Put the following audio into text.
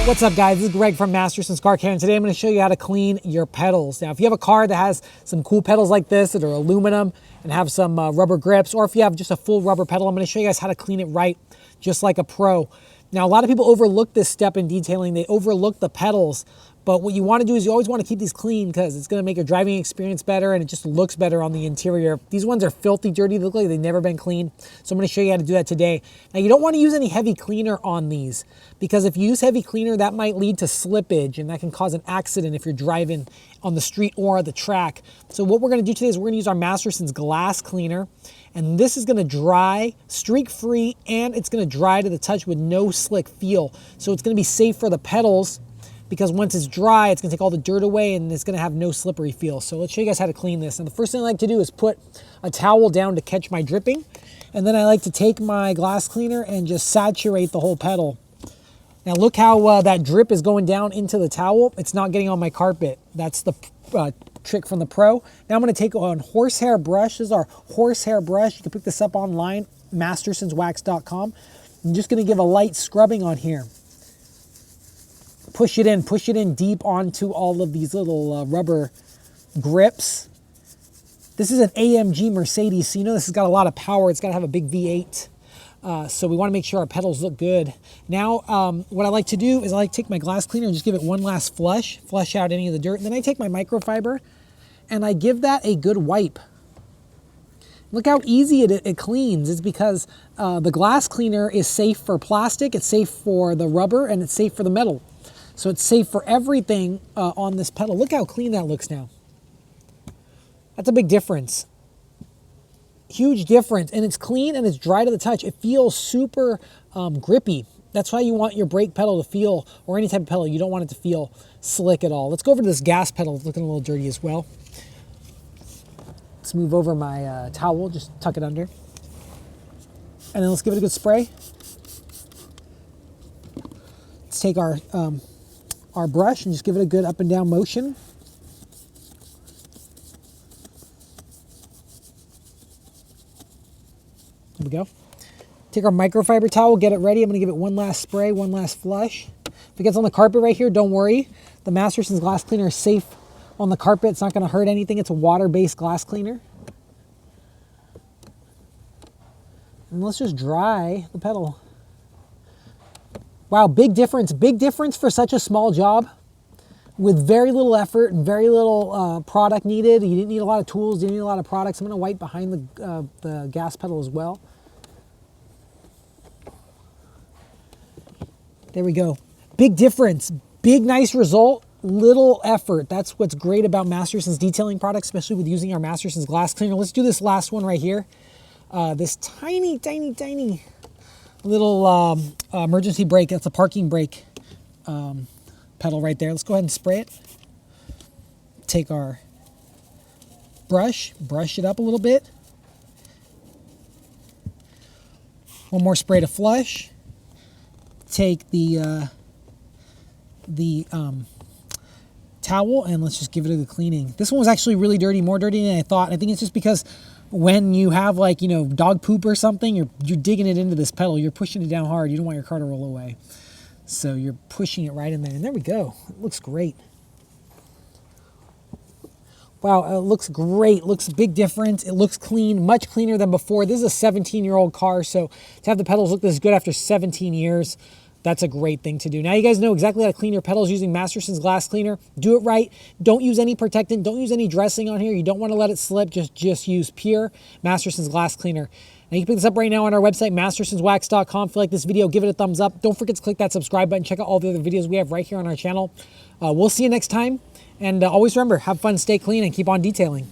What's up, guys? This is Greg from Masterson's Car Care, and today I'm going to show you how to clean your pedals. Now, if you have a car that has some cool pedals like this that are aluminum and have some rubber grips, or if you have just a full rubber pedal, I'm going to show you guys how to clean it right, just like a pro. Now, a lot of people overlook this step in detailing. They overlook the pedals, but what you want to do is you always want to keep these clean because it's going to make your driving experience better and it just looks better on the interior. These ones are filthy dirty. They look like they've never been cleaned. So I'm going to show you how to do that today. Now, you don't want to use any heavy cleaner on these because if you use heavy cleaner, that might lead to slippage and that can cause an accident if you're driving on the street or the track. So what we're going to do today is we're going to use our Masterson's glass cleaner, and this is going to dry streak free and it's going to dry to the touch with no slick feel. So it's going to be safe for the pedals, because once it's dry, it's gonna take all the dirt away and it's gonna have no slippery feel. So let's show you guys how to clean this. And the first thing I like to do is put a towel down to catch my dripping. And then I like to take my glass cleaner and just saturate the whole pedal. Now look how that drip is going down into the towel. It's not getting on my carpet. That's the trick from the pro. Now I'm gonna take a horsehair brush. This is our horsehair brush. You can pick this up online, mastersonswax.com. I'm just gonna give a light scrubbing on here. Push it in deep onto all of these little rubber grips. This is an AMG Mercedes, so you know this has got a lot of power. It's got to have a big V8. So we want to make sure our pedals look good. Now, what I like to do is I like to take my glass cleaner and just give it one last flush out any of the dirt. And then I take my microfiber and I give that a good wipe. Look how easy it cleans. It's because the glass cleaner is safe for plastic, it's safe for the rubber, and it's safe for the metal. So it's safe for everything on this pedal. Look how clean that looks now. That's a big difference. Huge difference. And it's clean and it's dry to the touch. It feels super grippy. That's why you want your brake pedal to feel, or any type of pedal, you don't want it to feel slick at all. Let's go over to this gas pedal. It's looking a little dirty as well. Let's move over my towel, just tuck it under. And then let's give it a good spray. Let's take our brush and just give it a good up and down motion. There we go. Take our microfiber towel, get it ready. I'm gonna give it one last spray, one last flush. If it gets on the carpet right here, don't worry. The Masterson's glass cleaner is safe on the carpet. It's not gonna hurt anything. It's a water-based glass cleaner. And let's just dry the pedal. Wow, big difference for such a small job with very little effort and very little product needed. You didn't need a lot of tools, didn't need a lot of products. I'm gonna wipe behind the gas pedal as well. There we go. Big difference, big nice result, little effort. That's what's great about Masterson's detailing products, especially with using our Masterson's glass cleaner. Let's do this last one right here. This tiny little emergency brake. That's a parking brake pedal right there. Let's go ahead and spray it. Take our brush it up a little bit. One more spray to flush. Take the towel and let's just give it a good cleaning. This one was actually really dirty, more dirty than I thought. I think it's just because when you have, like, you know, dog poop or something, you're digging it into this pedal, you're pushing it down hard. You don't want your car to roll away. So you're pushing it right in there. And there we go. It looks great. Wow, it looks great. Looks a big difference. It looks clean, much cleaner than before. This is a 17-year-old car, so to have the pedals look this good after 17 years, that's a great thing to do. Now you guys know exactly how to clean your pedals using Masterson's glass cleaner. Do it right. Don't use any protectant. Don't use any dressing on here. You don't want to let it slip. Just use pure Masterson's glass cleaner. Now you can pick this up right now on our website, mastersonswax.com. If you like this video, give it a thumbs up. Don't forget to click that subscribe button. Check out all the other videos we have right here on our channel. We'll see you next time. And always remember, have fun, stay clean, and keep on detailing.